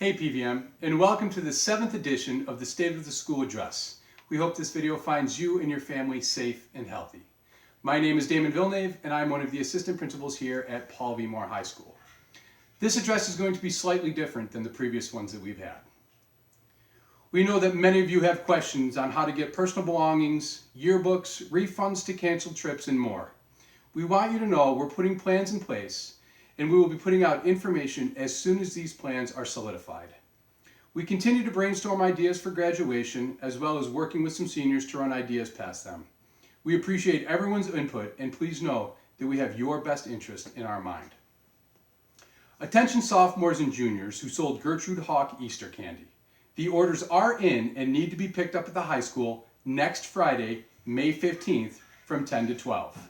Hey PVM, and welcome to the 7th edition of the State of the School Address. We hope this video finds you and your family safe and healthy. My name is Damon Villeneuve, and I'm one of the assistant principals here at Paul V. Moore High School. This address is going to be slightly different than the previous ones that we've had. We know that many of you have questions on how to get personal belongings, yearbooks, refunds to canceled trips, and more. We want you to know we're putting plans in place, and we will be putting out information as soon as these plans are solidified. We continue to brainstorm ideas for graduation, as well as working with some seniors to run ideas past them. We appreciate everyone's input, and please know that we have your best interest in our mind. Attention sophomores and juniors who sold Gertrude Hawk Easter candy. The orders are in and need to be picked up at the high school next Friday, May 15th from 10 to 12.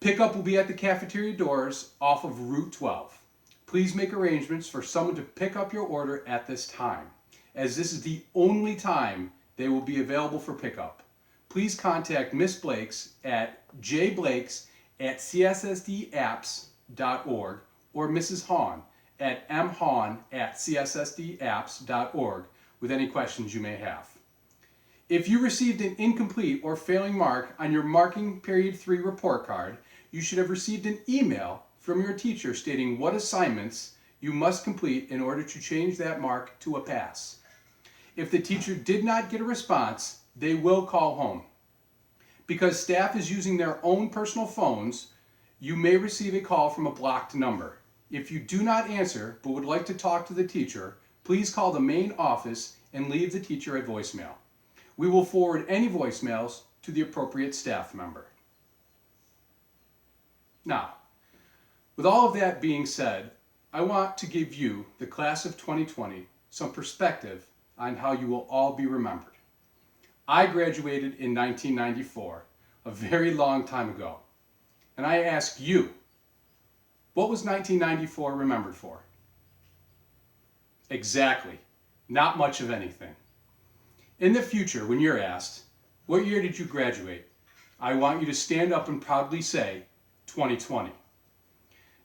Pickup will be at the cafeteria doors off of Route 12. Please make arrangements for someone to pick up your order at this time, as this is the only time they will be available for pickup. Please contact Miss Blakes at jblakes@cssdapps.org or Mrs. Hahn at mhahn@cssdapps.org with any questions you may have. If you received an incomplete or failing mark on your Marking Period 3 report card, you should have received an email from your teacher stating what assignments you must complete in order to change that mark to a pass. If the teacher did not get a response, they will call home. Because staff is using their own personal phones, you may receive a call from a blocked number. If you do not answer but would like to talk to the teacher, please call the main office and leave the teacher a voicemail. We will forward any voicemails to the appropriate staff member. Now, with all of that being said, I want to give you, the class of 2020, some perspective on how you will all be remembered. I graduated in 1994, a very long time ago, and I ask you, what was 1994 remembered for? Exactly, not much of anything. In the future, when you're asked, what year did you graduate? I want you to stand up and proudly say, 2020.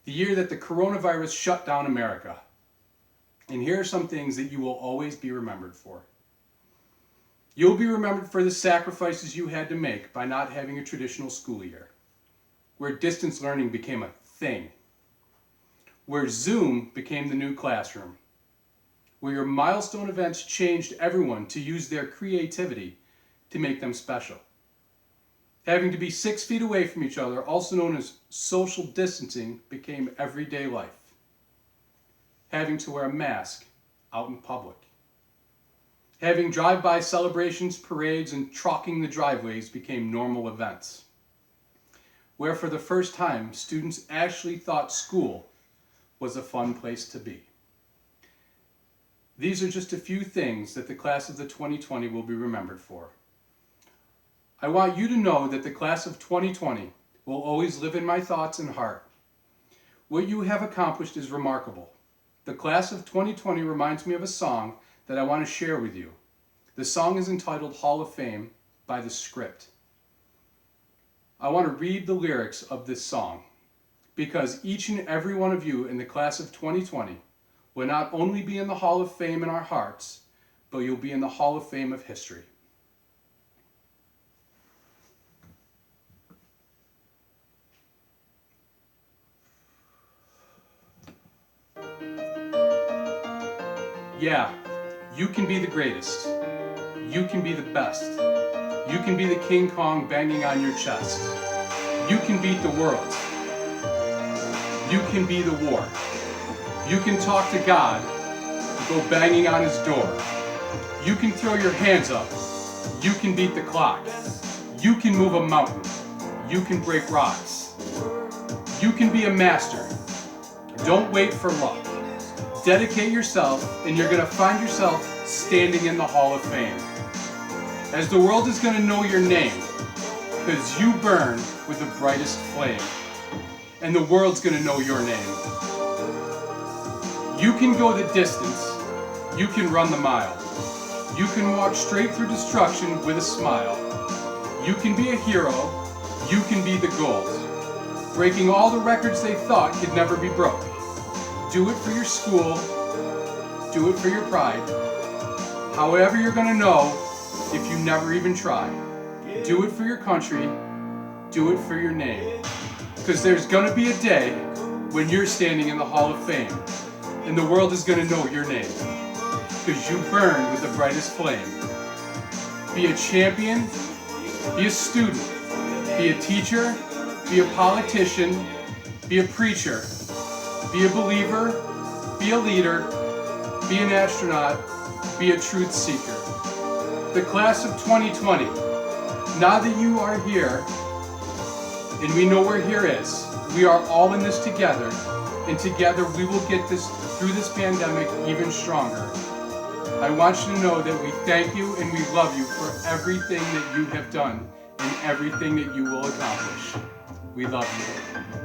The year that the coronavirus shut down America. And here are some things that you will always be remembered for. You'll be remembered for the sacrifices you had to make by not having a traditional school year, where distance learning became a thing, where Zoom became the new classroom, where your milestone events changed everyone to use their creativity to make them special. Having to be 6 feet away from each other, also known as social distancing, became everyday life. Having to wear a mask out in public. Having drive-by celebrations, parades, and chalking the driveways became normal events. Where for the first time, students actually thought school was a fun place to be. These are just a few things that the class of the 2020 will be remembered for. I want you to know that the class of 2020 will always live in my thoughts and heart. What you have accomplished is remarkable. The class of 2020 reminds me of a song that I want to share with you. The song is entitled Hall of Fame by The Script. I want to read the lyrics of this song because each and every one of you in the class of 2020 will not only be in the Hall of Fame in our hearts, but you'll be in the Hall of Fame of history. Yeah, you can be the greatest. You can be the best. You can be the King Kong banging on your chest. You can beat the world. You can be the war. You can talk to God, go banging on his door. You can throw your hands up. You can beat the clock. You can move a mountain. You can break rocks. You can be a master. Don't wait for luck. Dedicate yourself, and you're going to find yourself standing in the Hall of Fame. As the world is going to know your name, because you burn with the brightest flame. And the world's going to know your name. You can go the distance. You can run the mile. You can walk straight through destruction with a smile. You can be a hero. You can be the gold. Breaking all the records they thought could never be broke. Do it for your school. do it for your pride. However you're going to know if you never even try. Do it for your country. Do it for your name. Because there's going to be a day when you're standing in the Hall of Fame and the world is going to know your name. Because you burn with the brightest flame. Be a champion. Be a student. Be a teacher. Be a politician. Be a preacher. Be a believer. Be a leader. Be an astronaut. Be a truth seeker. The class of 2020, now that you are here, and we know where here is, we are all in this together, and together we will get this through this pandemic even stronger. I want you to know that we thank you and we love you for everything that you have done and everything that you will accomplish. We love you.